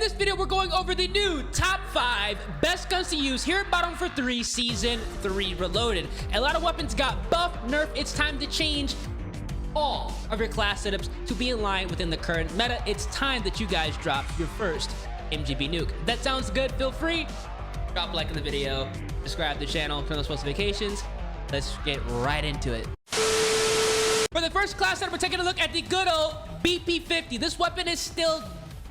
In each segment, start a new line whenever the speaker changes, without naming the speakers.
In this video, we're going over the new top 5 best guns to use here at MW3 Season 3 Reloaded. A lot of weapons got buffed, nerfed. It's time to change all of your class setups to be in line within the current meta. It's time that you guys drop your first MGB nuke. If that sounds good, feel free. Drop a like in the video, subscribe to the channel, turn on those notifications. Let's get right into it. For the first class setup, we're taking a look at the good old BP50. This weapon is still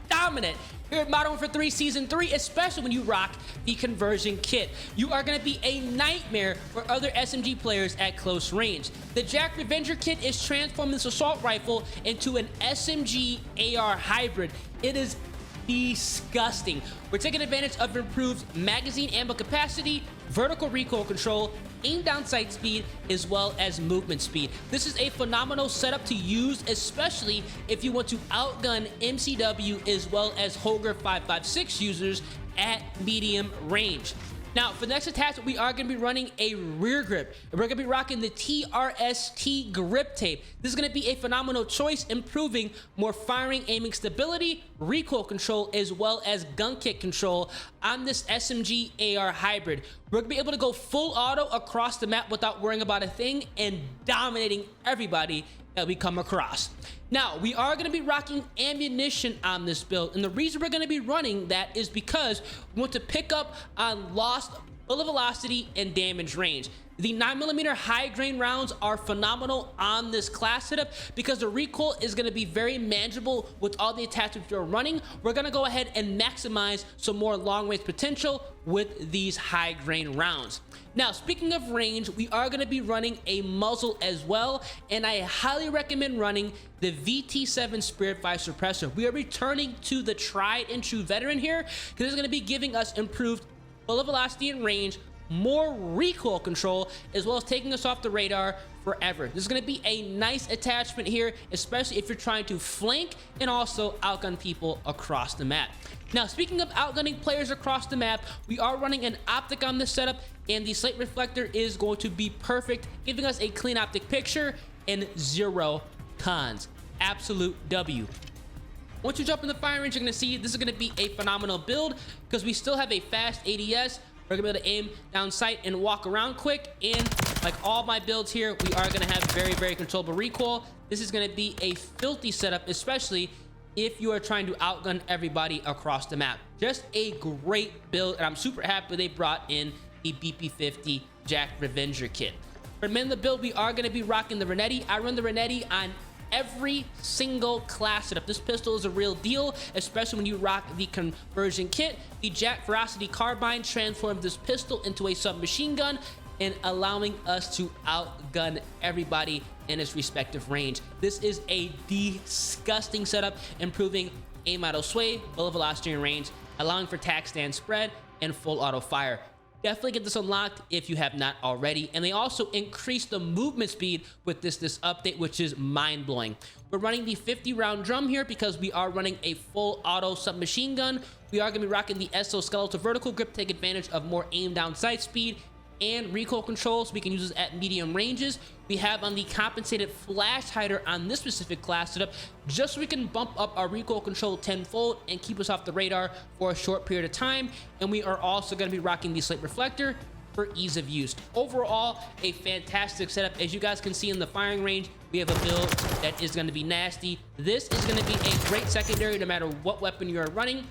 dominant here at MW3 Season 3, especially when you rock the conversion kit. You are going to be a nightmare for other SMG players at close range. The Jack Revenger kit is transforming this assault rifle into an SMG AR hybrid. It is disgusting. We're taking advantage of improved magazine ammo capacity, vertical recoil control, aim down sight speed, as well as movement speed. This is a phenomenal setup to use, especially if you want to outgun MCW as well as Holger 556 users at medium range. Now, for the next attachment, we are going to be running a rear grip. We're going to be rocking the TRST grip tape. This is going to be a phenomenal choice, improving more firing, aiming stability, recoil control, as well as gun kick control on this SMG AR hybrid. We're going to be able to go full auto across the map without worrying about a thing and dominating everybody that we come across. Now, we are going to be rocking ammunition on this build, and the reason we're going to be running that is because we want to pick up on lost bullet velocity and damage range. The 9mm high grain rounds are phenomenal on this class setup because the recoil is going to be very manageable with all the attachments you're running. We're going to go ahead and maximize some more long range potential with these high grain rounds. Now, speaking of range, we are going to be running a muzzle as well, and I highly recommend running the VT7 Spirit 5 suppressor. We are returning to the tried and true veteran here because it's going to be giving us improved bullet velocity and range, more recoil control, as well as taking us off the radar forever. This is going to be a nice attachment here, especially if you're trying to flank and also outgun people across the map. Now, speaking of outgunning players across the map, we are running an optic on this setup, and the slate reflector is going to be perfect, giving us a clean optic picture and zero cons. Absolute W. Once you jump in the firing range, you're going to see this is going to be a phenomenal build because we still have a fast ADS. We're gonna be able to aim down sight and walk around quick, and like all my builds here, we are gonna have very controllable recoil. This is gonna be a filthy setup, especially if you are trying to outgun everybody across the map. Just a great build, and I'm super happy they brought in the BP50 Jack Revenger kit. For the men of the build, we are gonna be rocking the Renetti. I run the Renetti on every single class setup. This pistol is a real deal, especially when you rock the conversion kit. The Jack Ferocity carbine transformed this pistol into a submachine gun and allowing us to outgun everybody in its respective range. This is a disgusting setup, improving aim auto sway, bullet velocity and range, allowing for tac stand spread and full auto fire. Definitely get this unlocked if you have not already. And they also increased the movement speed with this update, which is mind-blowing. We're running the 50-round drum here because we are running a full auto submachine gun. We are going to be rocking the exoskeletal vertical grip, take advantage of more aim down sight speed and recoil control, so we can use this at medium ranges. We have on the compensated flash hider on this specific class setup, just so we can bump up our recoil control tenfold and keep us off the radar for a short period of time. And we are also going to be rocking the slate reflector for ease of use. Overall, a fantastic setup. As you guys can see in the firing range, we have a build that is going to be nasty. This is going to be a great secondary no matter what weapon you are running.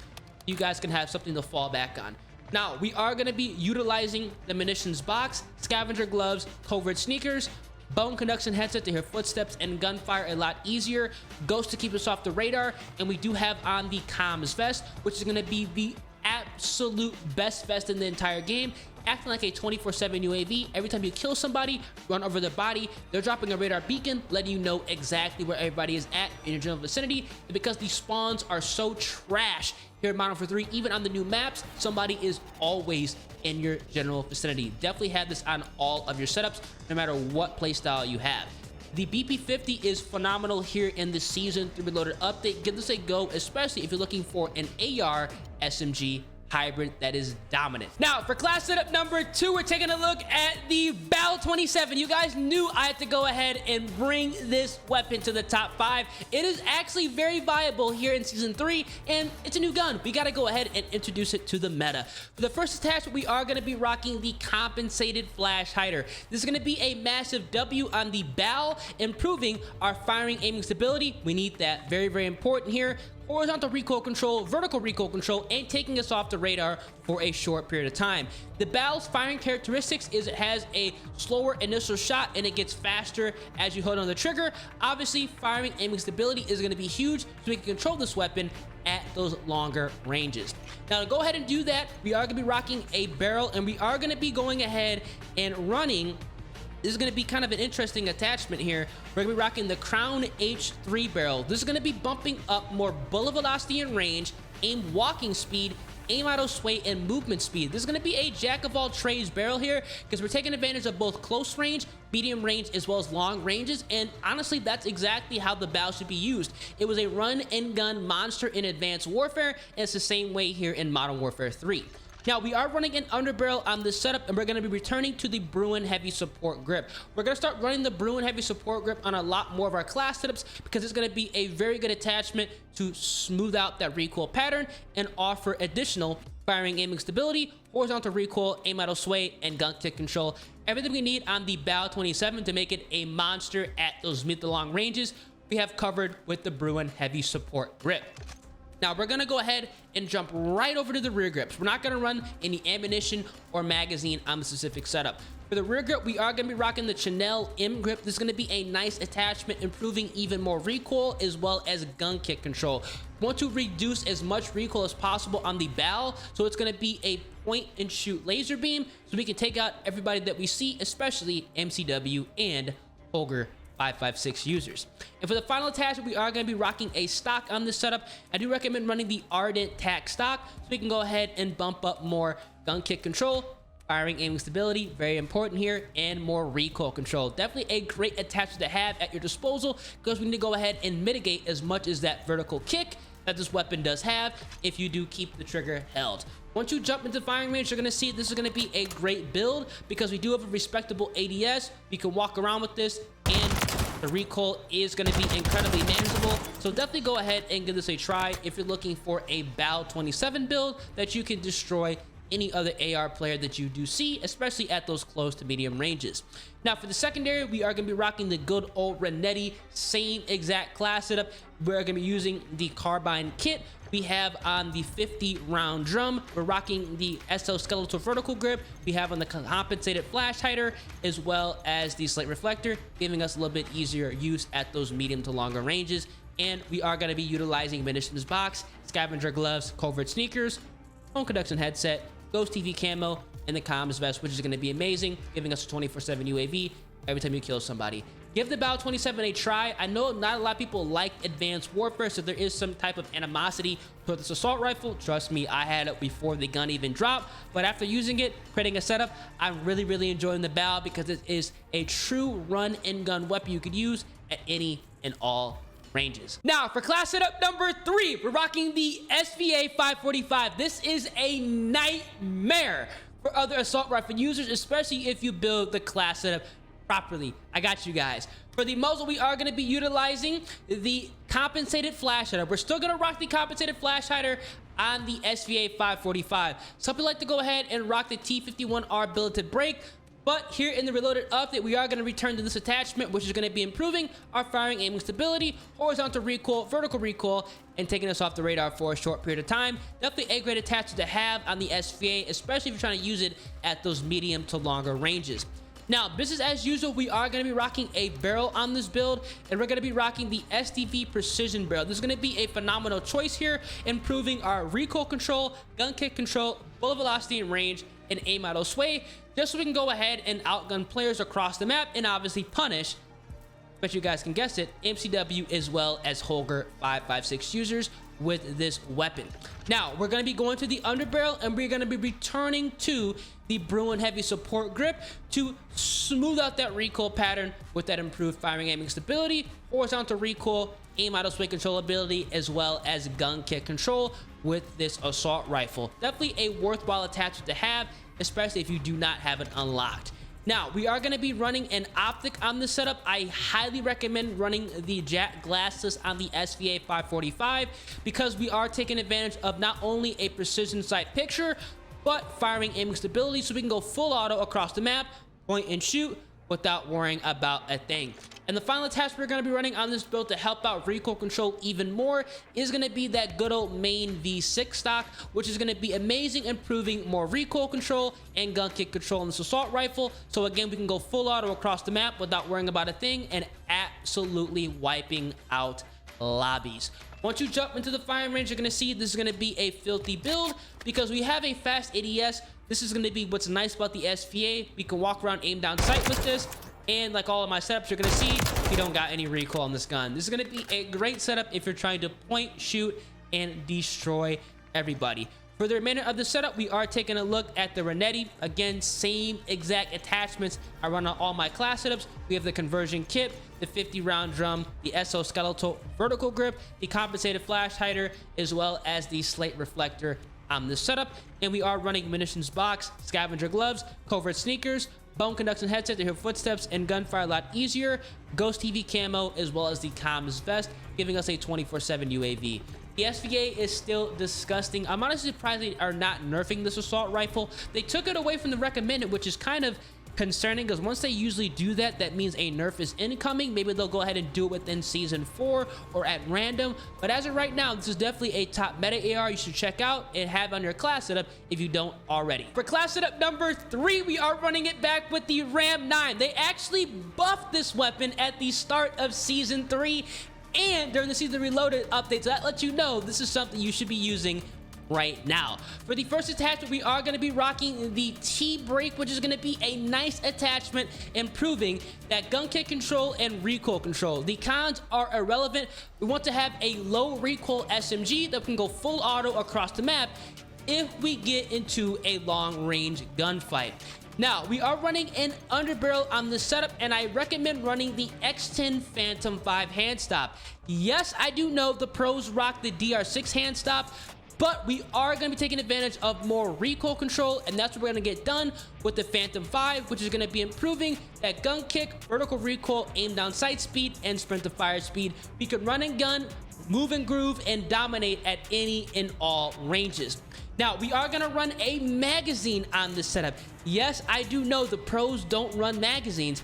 You guys can have something to fall back on. Now, we are going to be utilizing the munitions box, scavenger gloves, covert sneakers, bone conduction headset to hear footsteps and gunfire a lot easier, ghost to keep us off the radar, and we do have on the comms vest, which is going to be the absolute best vest in the entire game, acting like a 24/7 UAV. Every time you kill somebody, run over their body, they're dropping a radar beacon, letting you know exactly where everybody is at in your general vicinity. And because these spawns are so trash here at MW3, even on the new maps, somebody is always in your general vicinity. Definitely have this on all of your setups, no matter what playstyle you have. The BP50 is phenomenal here in the Season 3 Reloaded update. Give this a go, especially if you're looking for an AR SMG hybrid that is dominant. Now, for class setup number 2, we're taking a look at the BAL-27. You guys knew I had to go ahead and bring this weapon to the top 5. It is actually very viable here in Season 3, and it's a new gun. We got to go ahead and introduce it to the meta. For the first attachment, we are going to be rocking the compensated flash hider. This is going to be a massive W on the BAL, improving our firing aiming stability. We need that. Very, very important here. Horizontal recoil control, vertical recoil control, and taking us off the radar for a short period of time. The BAL's firing characteristics is it has a slower initial shot and it gets faster as you hold on the trigger. Obviously, firing aiming stability is going to be huge, so we can control this weapon at those longer ranges. Now, to go ahead and do that, we are going to be rocking a barrel, and we are going to be going ahead and running. This is going to be kind of an interesting attachment here. We're going to be rocking the Crown H3 barrel. This is going to be bumping up more bullet velocity and range, aim walking speed, aim auto sway, and movement speed. This is going to be a jack of all trades barrel here because we're taking advantage of both close range, medium range, as well as long ranges. And honestly, that's exactly how the BAL should be used. It was a run and gun monster in Advanced Warfare, and it's the same way here in Modern Warfare 3. Now, we are running an underbarrel on this setup, and we're going to be returning to the Bruin Heavy Support Grip. We're going to start running the Bruin Heavy Support Grip on a lot more of our class setups because it's going to be a very good attachment to smooth out that recoil pattern and offer additional firing aiming stability, horizontal recoil, aim auto sway, and gun kick control. Everything we need on the BAL-27 to make it a monster at those mid to long ranges, we have covered with the Bruin Heavy Support Grip. Now, we're going to go ahead and jump right over to the rear grips. We're not going to run any ammunition or magazine on the specific setup. For the rear grip, we are going to be rocking the Chanel M grip. This is going to be a nice attachment, improving even more recoil as well as gun kick control. We want to reduce as much recoil as possible on the BAL, so it's going to be a point and shoot laser beam so we can take out everybody that we see, especially MCW and Holger 556 users. And for the final attachment, we are going to be rocking a stock on this setup. I do recommend running the Ardent Tac stock so we can go ahead and bump up more gun kick control, firing aiming stability, very important here, and more recoil control. Definitely a great attachment to have at your disposal because we need to go ahead and mitigate as much as that vertical kick that this weapon does have if you do keep the trigger held. Once you jump into firing range, you're going to see this is going to be a great build because we do have a respectable ADS. We can walk around with this, and the recoil is going to be incredibly manageable. So definitely go ahead and give this a try if you're looking for a BAL-27 build that you can destroy any other AR player that you do see, especially at those close to medium ranges. Now, for the secondary, we are going to be rocking the good old Renetti, same exact class setup. We're going to be using the carbine kit. We have on the 50 round drum. We're rocking the exoskeletal vertical grip. We have on the compensated flash hider, as well as the slate reflector, giving us a little bit easier use at those medium to longer ranges. And we are going to be utilizing munitions box, scavenger gloves, covert sneakers, home conduction headset, Ghost TV camo, and the comms vest, which is going to be amazing, giving us a 24/7 UAV every time you kill somebody. Give the BAL-27 a try. I know not a lot of people like Advanced Warfare, so there is some type of animosity toward this assault rifle. Trust me, I had it before the gun even dropped, but after using it, creating a setup, I'm really enjoying the BAL because it is a true run and gun weapon you could use at any and all ranges. Now, for class setup number 3, we're rocking the SVA 545. This is a nightmare for other assault rifle users, especially if you build the class setup properly. I got you guys. For the muzzle, we are going to be utilizing the compensated flash hider. We're still going to rock the compensated flash hider on the SVA 545. Some people like to go ahead and rock the T51R billeted brake, but here in the Reloaded update, we are going to return to this attachment, which is going to be improving our firing aiming stability, horizontal recoil, vertical recoil, and taking us off the radar for a short period of time. Definitely a great attachment to have on the SVA, especially if you're trying to use it at those medium to longer ranges. Now, business as usual, we are going to be rocking a barrel on this build, and we're going to be rocking the SDV Precision barrel. This is going to be a phenomenal choice here, improving our recoil control, gun kick control, bullet velocity and range, and aim auto sway, just so we can go ahead and outgun players across the map and obviously punish, but you guys can guess it, MCW as well as Holger 556 users with this weapon. Now, we're going to be going to the underbarrel, and we're going to be returning to the Bruin Heavy Support Grip to smooth out that recoil pattern with that improved firing aiming stability, horizontal recoil, aim auto sway control ability, as well as gun kick control with this assault rifle. Definitely a worthwhile attachment to have, especially if you do not have it unlocked. Now, we are going to be running an optic on this setup. I highly recommend running the Jack glasses on the SVA 545 because we are taking advantage of not only a precision sight picture, but firing aiming stability, so we can go full auto across the map, point and shoot without worrying about a thing. And the final attachment we're going to be running on this build to help out recoil control even more is going to be that good old main V6 stock, which is going to be amazing, improving more recoil control and gun kick control in this assault rifle. So again, we can go full auto across the map without worrying about a thing and absolutely wiping out lobbies. Once you jump into the firing range, you're going to see this is going to be a filthy build because we have a fast ADS. This is going to be what's nice about the SVA. We can walk around aim down sight with this. And like all of my setups, you're going to see we don't got any recoil on this gun. This is going to be a great setup if you're trying to point, shoot, and destroy everybody. For the remainder of the setup, we are taking a look at the Renetti. Again, same exact attachments I run on all my class setups. We have the conversion kit, the 50-round drum, the exoskeletal vertical grip, the compensated flash hider, as well as the slate reflector on this setup. And we are running munitions box, scavenger gloves, covert sneakers, bone conduction headset to hear footsteps and gunfire a lot easier, Ghost TV camo, as well as the comms vest, giving us a 24/7 UAV. The SVA is still disgusting. I'm honestly surprised they are not nerfing this assault rifle. They took it away from the recommended, which is kind of concerning because once they usually do that, that means a nerf is incoming. Maybe they'll go ahead and do it within season 4 or at random. But as of right now, this is definitely a top meta AR you should check out and have on your class setup if you don't already. For class setup number 3, we are running it back with the Ram 9. They actually buffed this weapon at the start of season 3 and during the season reloaded update, so that lets you know this is something you should be using right now. For the first attachment, we are going to be rocking the T-brake, which is going to be a nice attachment, improving that gun kick control and recoil control. The cons are irrelevant. We want to have a low recoil SMG that can go full auto across the map if we get into a long range gunfight. Now, we are running an underbarrel on this setup, and I recommend running the X10 Phantom 5 hand stop. Yes, I do know the pros rock the DR6 hand stop, but we are going to be taking advantage of more recoil control, and that's what we're going to get done with the Phantom 5, which is going to be improving that gun kick, vertical recoil, aim down sight speed, and sprint to fire speed. We can run and gun, move and groove, and dominate at any and all ranges. Now, we are going to run a magazine on this setup. Yes, I do know the pros don't run magazines,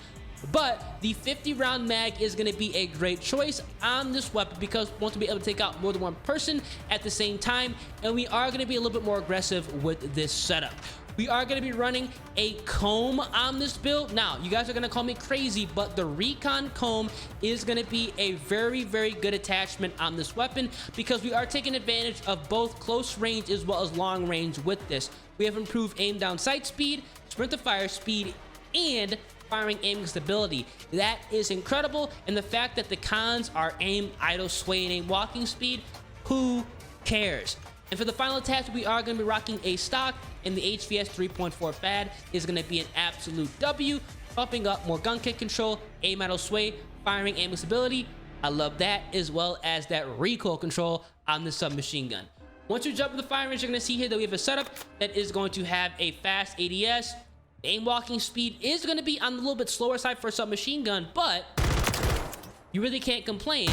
but the 50-round mag is going to be a great choice on this weapon because we want to be able to take out more than one person at the same time, and we are going to be a little bit more aggressive with this setup. We are going to be running a comb on this build. Now, you guys are going to call me crazy, but the Recon comb is going to be a very, very good attachment on this weapon because we are taking advantage of both close range as well as long range with this. We have improved aim down sight speed, sprint to fire speed, and firing aiming stability. That is incredible, and the fact that the cons are aim, idle, sway, and aim walking speed, who cares? And for the final attachment, we are going to be rocking a stock, and the HVS 3.4 FAD is going to be an absolute W, bumping up more gun kick control, aim, idle, sway, firing aiming stability. I love that, as well as that recoil control on the submachine gun. Once you jump in the firing range, you're going to see here that we have a setup that is going to have a fast ADS. Aim walking speed is going to be on the little bit slower side for a submachine gun, but you really can't complain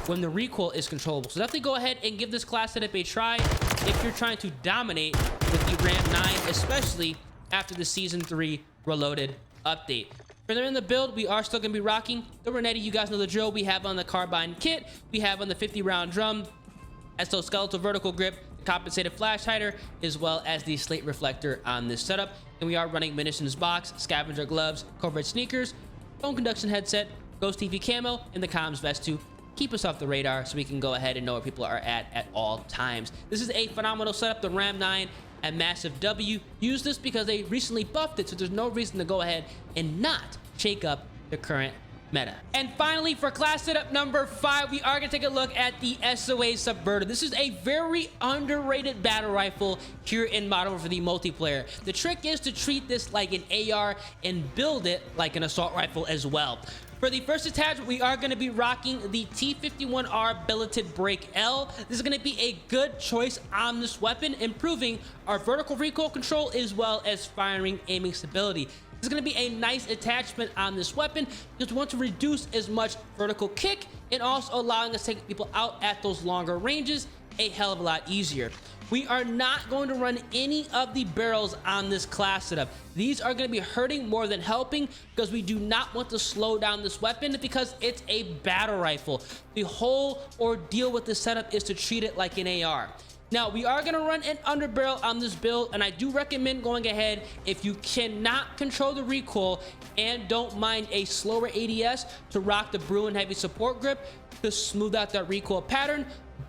when the recoil is controllable. So definitely go ahead and give this class setup a try if you're trying to dominate with the Ram 9, especially after the Season 3 Reloaded update. Further in the build, we are still going to be rocking the Renetti. You guys know the drill. We have on the carbine kit, we have on the 50-round drum, exoskeletal vertical grip, the compensated flash hider, as well as the slate reflector on this setup. And we are running munitions box, scavenger gloves, covert sneakers, bone conduction headset, Ghost TV camo, and the comms vest to keep us off the radar so we can go ahead and know where people are at all times. This is a phenomenal setup. The Ram 9, a massive W. Use this because they recently buffed it, so there's no reason to go ahead and not shake up the current meta. And finally, for class setup number 5, we are going to take a look at the SOA SUBVERTER. This is a very underrated battle rifle here in Modern Warfare for the multiplayer. The trick is to treat this like an AR and build it like an assault rifle as well. For the first attachment, we are going to be rocking the T51R Billeted Break L. This is going to be a good choice on this weapon, improving our vertical recoil control as well as firing aiming stability. This is going to be a nice attachment on this weapon because we want to reduce as much vertical kick and also allowing us to take people out at those longer ranges a hell of a lot easier. We are not going to run any of the barrels on this class setup. These are going to be hurting more than helping because we do not want to slow down this weapon because it's a battle rifle. The whole ordeal with this setup is to treat it like an AR. Now, we are going to run an underbarrel on this build, and I do recommend going ahead if you cannot control the recoil and don't mind a slower ADS to rock the Bruin Heavy Support Grip to smooth out that recoil pattern.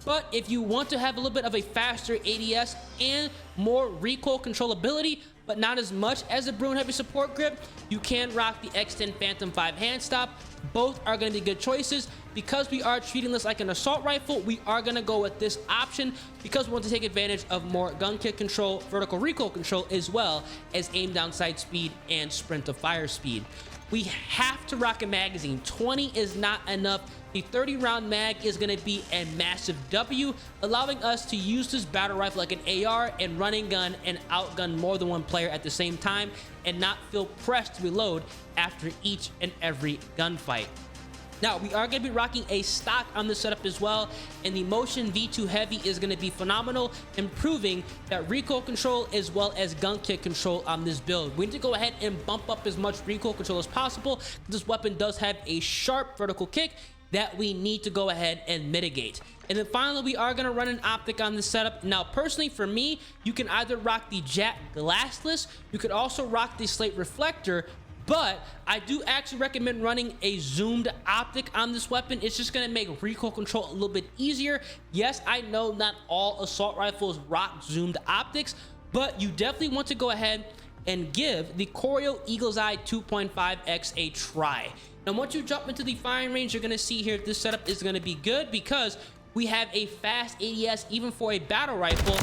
But if you want to have a little bit of a faster ADS and more recoil controllability, but not as much as the Bruin Heavy Support Grip, you can rock the X10 Phantom 5 hand stop. Both are going to be good choices. Because we are treating this like an assault rifle, we are going to go with this option because we want to take advantage of more gun kick control, vertical recoil control, as well as aim down sight speed and sprint to fire speed. We have to rock a magazine. 20 is not enough. The 30 round mag is going to be a massive W, allowing us to use this battle rifle like an AR and running gun and outgun more than one player at the same time and not feel pressed to reload after each and every gunfight. Now, we are going to be rocking a stock on this setup as well, and the Motion V2 Heavy is going to be phenomenal, improving that recoil control as well as gun kick control on this build. We need to go ahead and bump up as much recoil control as possible. This weapon does have a sharp vertical kick that we need to go ahead and mitigate. And then finally, we are going to run an optic on this setup. Now, personally, for me, you can either rock the Jack Glassless, you could also rock the Slate Reflector, but I do actually recommend running a zoomed optic on this weapon. It's just going to make recoil control a little bit easier. Yes, I know not all assault rifles rock zoomed optics, but you definitely want to go ahead and give the Corio Eagle's Eye 2.5X a try. Now, once you jump into the firing range, you're going to see here this setup is going to be good because we have a fast ADS even for a battle rifle,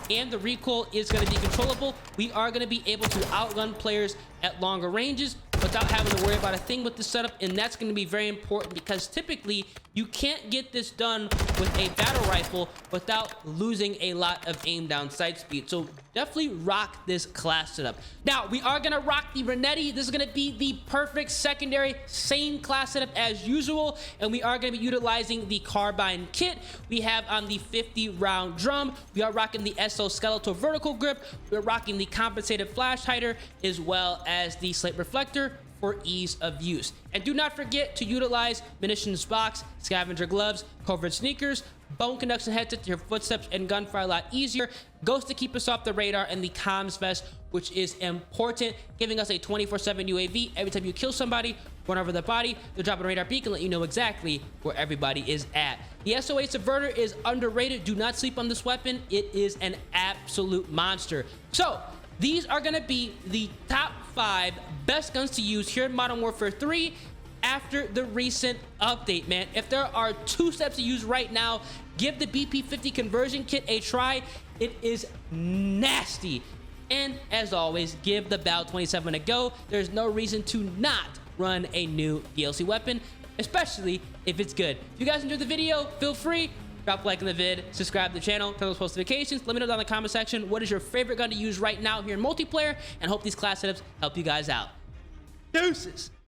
and the recoil is going to be controllable. We are going to be able to outgun players at longer ranges without having to worry about a thing with this setup, and that's going to be very important because typically you can't get this done with a battle rifle without losing a lot of aim down sight speed. So definitely rock this class setup. Now, we are going to rock the Renetti. This is going to be the perfect secondary, same class setup as usual, and we are going to be utilizing the carbine kit. We have on the 50 round drum. We are rocking the Exoskeletal vertical grip. We're rocking the compensated flash hider as well as the slate reflector for ease of use. And do not forget to utilize munitions box, scavenger gloves, covered sneakers, bone conduction headset to your footsteps and gunfire a lot easier, ghost to keep us off the radar, and the comms vest, which is important, giving us a 24/7 UAV. Every time you kill somebody, run over the body, they'll drop a radar beacon and let you know exactly where everybody is at. The SOA Subverter is underrated. Do not sleep on this weapon. It is an absolute monster. So these are going to be the top 5 best guns to use here in Modern Warfare 3 after the recent update, man. If there are 2 steps to use right now, give the BP50 conversion kit a try. It is nasty. And as always, give the Bal 27 a go. There's no reason to not run a new DLC weapon, especially if it's good. If you guys enjoyed the video, feel free, drop a like in the vid, subscribe to the channel, turn on those post notifications. Let me know down in the comment section what is your favorite gun to use right now here in multiplayer, and hope these class setups help you guys out. Deuces.